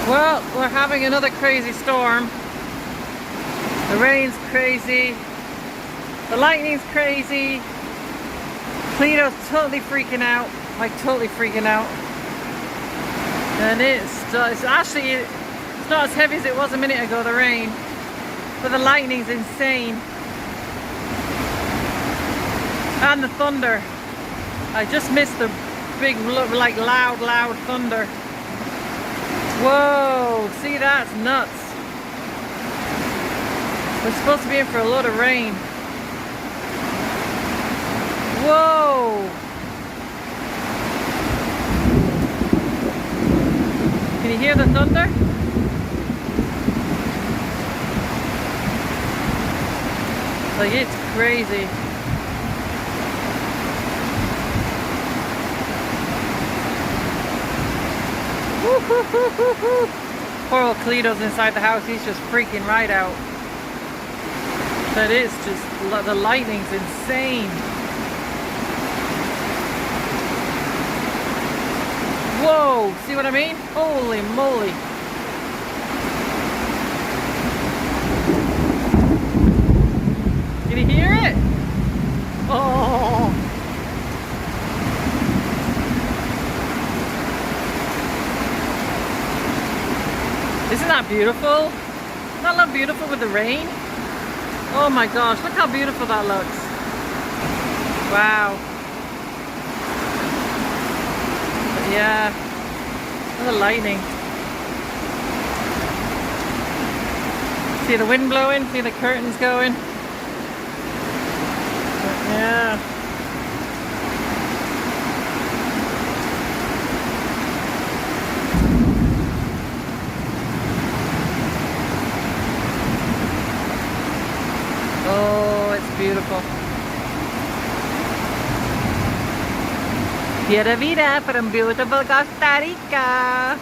Well, we're having another crazy storm. The rain's crazy. The lightning's crazy. Cleto's totally freaking out. Like totally freaking out. And it's actually, it's not as heavy as it was a minute ago, the rain. But the lightning's insane. And the thunder. I just missed the big, like loud thunder. Whoa, see, that's nuts. We're supposed to be in for a lot of rain. Whoa. Can you hear the thunder? Like, it's crazy. Poor old Cleto's inside the house. He's just freaking right out. That is just, the lightning's insane. Whoa, see what I mean? Holy moly. Can you hear it? Oh. Isn't that beautiful? Doesn't that look beautiful with the rain? Oh my gosh, look how beautiful that looks. Wow. But yeah, look at the lightning. See the wind blowing, see the curtains going. But yeah. Oh, it's beautiful. Pura vida from beautiful Costa Rica.